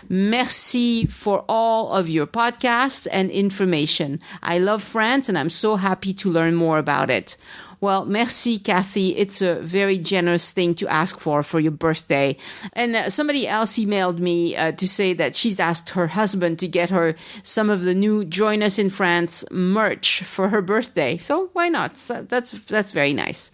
Merci for all of your podcasts and information. I love France and I'm so happy to learn more about it. Well, merci, Kathy. It's a very generous thing to ask for your birthday. And somebody else emailed me to say that she's asked her husband to get her some of the new Join Us in France merch for her birthday. So why not? So that's very nice.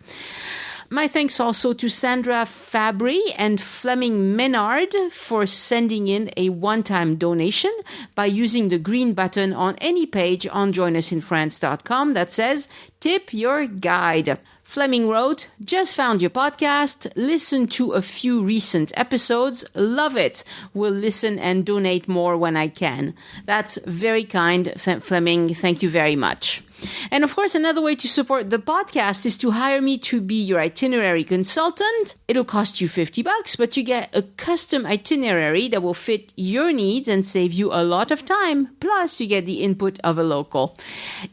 My thanks also to Sandra Fabry and Fleming Menard for sending in a one-time donation by using the green button on any page on joinusinfrance.com that says, Tip your guide. Fleming wrote, just found your podcast, listened to a few recent episodes, love it. Will listen and donate more when I can. That's very kind, Fleming. Thank you very much. And of course, another way to support the podcast is to hire me to be your itinerary consultant. It'll cost you $50, but you get a custom itinerary that will fit your needs and save you a lot of time. Plus, you get the input of a local.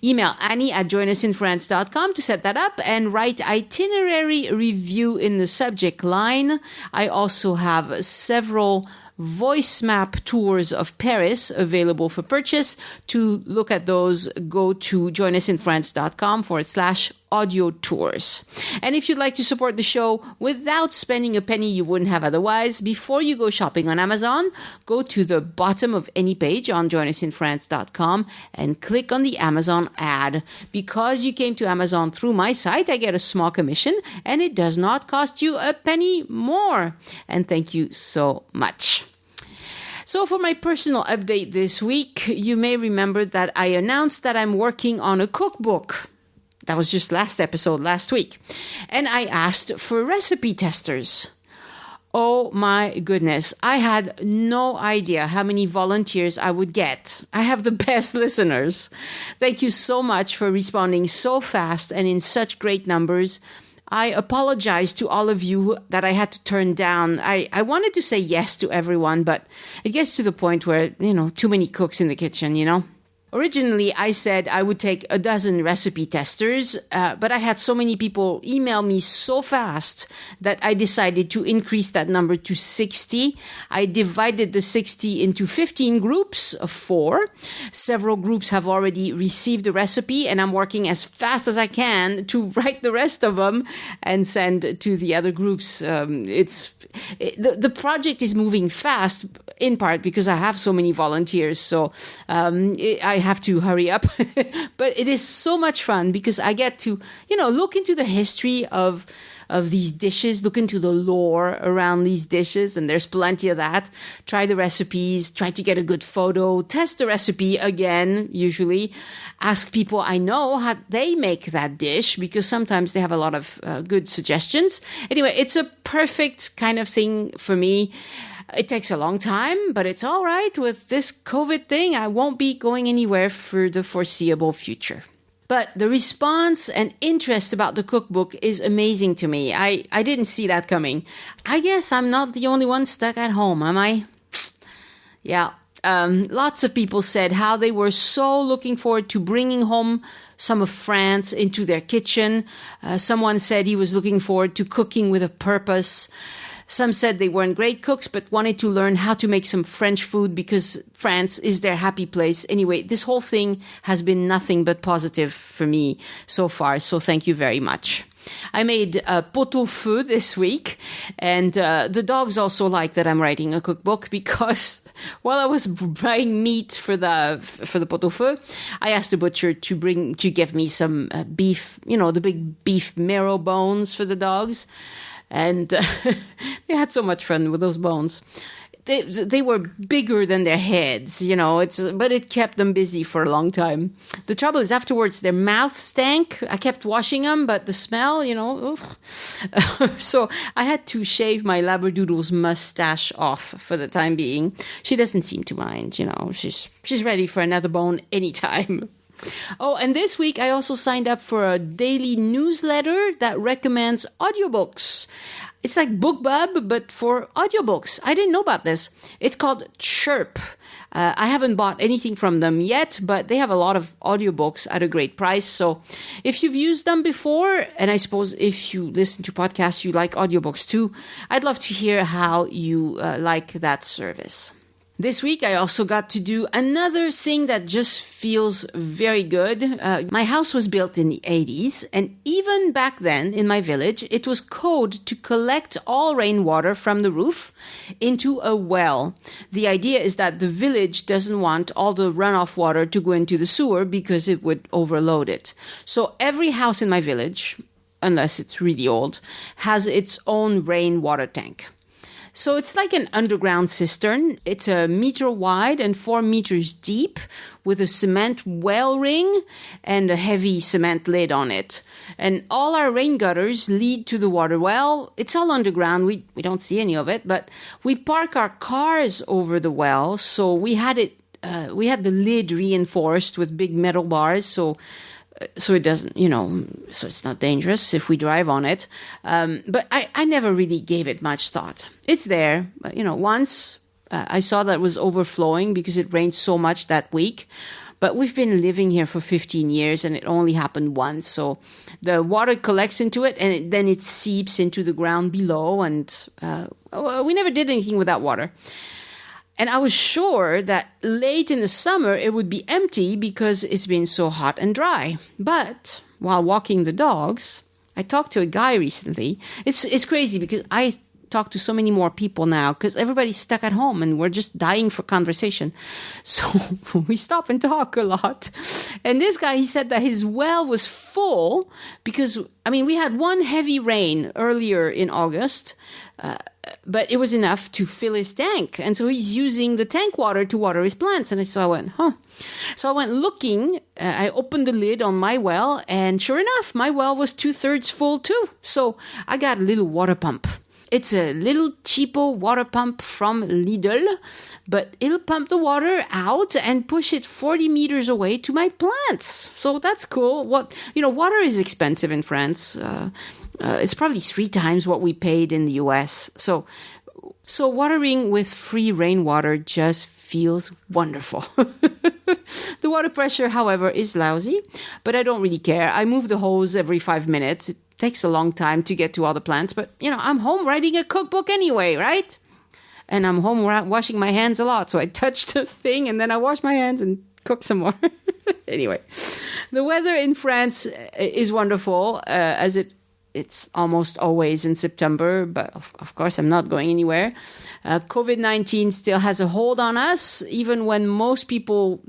Email Annie at joinusinfrance.com to set that up and write itinerary review in the subject line. I also have several voice map tours of Paris available for purchase. To look at those, go to joinusinfrance.com/audio tours. And if you'd like to support the show without spending a penny you wouldn't have otherwise, before you go shopping on Amazon, go to the bottom of any page on joinusinfrance.com and click on the Amazon ad. Because you came to Amazon through my site, I get a small commission and it does not cost you a penny more. And thank you so much. So for my personal update this week, you may remember that I announced that I'm working on a cookbook. That was just last week. And I asked for recipe testers. Oh my goodness. I had no idea how many volunteers I would get. I have the best listeners. Thank you so much for responding so fast and in such great numbers. I apologize to all of you that I had to turn down. I wanted to say yes to everyone, but it gets to the point where, too many cooks in the kitchen, Originally, I said I would take a dozen recipe testers, but I had so many people email me so fast that I decided to increase that number to 60. I divided the 60 into 15 groups of 4. Several groups have already received the recipe, and I'm working as fast as I can to write the rest of them and send to the other groups. The project is moving fast, in part because I have so many volunteers, so I have to hurry up. But it is so much fun because I get to, look into the history of these dishes, look into the lore around these dishes, and there's plenty of that. Try the recipes, try to get a good photo, test the recipe again, usually. Ask people I know how they make that dish, because sometimes they have a lot of good suggestions. Anyway, it's a perfect kind of thing for me. It takes a long time, but it's all right. With this COVID thing, I won't be going anywhere for the foreseeable future. But the response and interest about the cookbook is amazing to me. I didn't see that coming. I guess I'm not the only one stuck at home, am I? Yeah. Lots of people said how they were so looking forward to bringing home some of France into their kitchen. Someone said he was looking forward to cooking with a purpose. Some said they weren't great cooks, but wanted to learn how to make some French food because France is their happy place. Anyway, this whole thing has been nothing but positive for me so far, so thank you very much. I made pot-au-feu this week, and the dogs also like that I'm writing a cookbook because while I was buying meat for the pot-au-feu, I asked the butcher to give me some beef, the big beef marrow bones for the dogs. And they had so much fun with those bones. They were bigger than their heads, but it kept them busy for a long time. The trouble is afterwards their mouth stank. I kept washing them, but the smell, So I had to shave my Labradoodle's mustache off for the time being. She doesn't seem to mind, She's ready for another bone anytime. Oh, and this week I also signed up for a daily newsletter that recommends audiobooks. It's like BookBub, but for audiobooks. I didn't know about this. It's called Chirp. I haven't bought anything from them yet, but they have a lot of audiobooks at a great price. So if you've used them before, and I suppose if you listen to podcasts, you like audiobooks too, I'd love to hear how you like that service. This week, I also got to do another thing that just feels very good. My house was built in the 80s, and even back then in my village, it was code to collect all rainwater from the roof into a well. The idea is that the village doesn't want all the runoff water to go into the sewer because it would overload it. So every house in my village, unless it's really old, has its own rainwater tank. So it's like an underground cistern. It's 1 meter wide and 4 meters deep with a cement well ring and a heavy cement lid on it. And all our rain gutters lead to the water well. It's all underground. We don't see any of it, but we park our cars over the well. So we had the lid reinforced with big metal bars. So it doesn't, so it's not dangerous if we drive on it. But I never really gave it much thought. It's there. Once I saw that it was overflowing because it rained so much that week. But we've been living here for 15 years and it only happened once. So the water collects into it and then it seeps into the ground below. And we never did anything with that water. And I was sure that late in the summer it would be empty because it's been so hot and dry. But while walking the dogs, I talked to a guy recently. It's crazy because I talk to so many more people now because everybody's stuck at home and we're just dying for conversation. So we stop and talk a lot. And this guy, he said that his well was full because, we had one heavy rain earlier in August, but it was enough to fill his tank. And so he's using the tank water to water his plants. And so I went, So I went looking. I opened the lid on my well. And sure enough, my well was 2/3 full too. So I got a little water pump. It's a little cheapo water pump from Lidl, but it'll pump the water out and push it 40 meters away to my plants. So that's cool. Water is expensive in France. It's probably 3 times what we paid in the US. So watering with free rainwater just feels wonderful. The water pressure, however, is lousy, but I don't really care. I move the hose every 5 minutes. It takes a long time to get to all the plants, but I'm home writing a cookbook anyway, right? And I'm home washing my hands a lot. So I touch the thing and then I wash my hands and cook some more. Anyway, the weather in France is wonderful, as it's almost always in September, but of course I'm not going anywhere. COVID-19 still has a hold on us, even when most people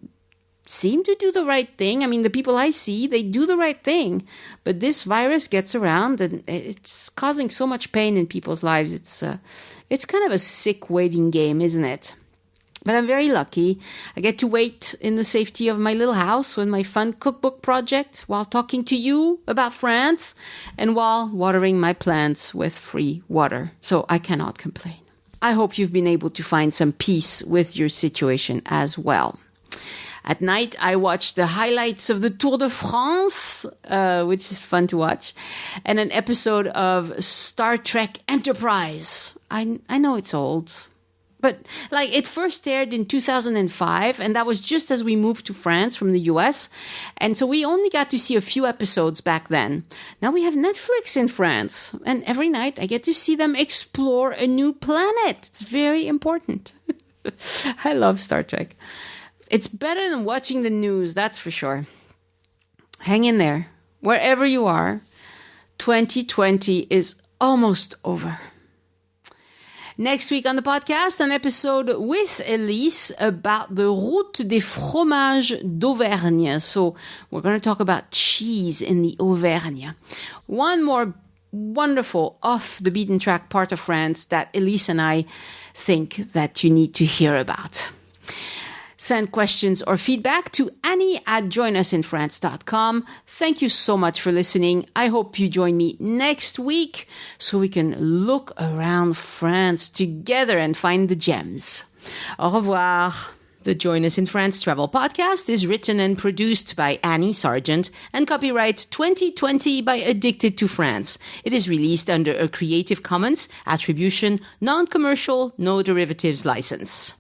seem to do the right thing. The people I see, they do the right thing. But this virus gets around and it's causing so much pain in people's lives. It's kind of a sick waiting game, isn't it? But I'm very lucky. I get to wait in the safety of my little house with my fun cookbook project while talking to you about France and while watering my plants with free water. So I cannot complain. I hope you've been able to find some peace with your situation as well. At night, I watched the highlights of the Tour de France, which is fun to watch, and an episode of Star Trek Enterprise. I know it's old, but it first aired in 2005, and that was just as we moved to France from the US, and so we only got to see a few episodes back then. Now we have Netflix in France, and every night I get to see them explore a new planet. It's very important. I love Star Trek. It's better than watching the news, that's for sure. Hang in there. Wherever you are, 2020 is almost over. Next week on the podcast, an episode with Elise about the Route des Fromages d'Auvergne. So we're going to talk about cheese in the Auvergne. One more wonderful off-the-beaten-track part of France that Elise and I think that you need to hear about. Send questions or feedback to Annie@joinusinfrance.com. Thank you so much for listening. I hope you join me next week so we can look around France together and find the gems. Au revoir. The Join Us in France Travel Podcast is written and produced by Annie Sargent and copyright 2020 by Addicted to France. It is released under a Creative Commons Attribution, Non-Commercial, No Derivatives license.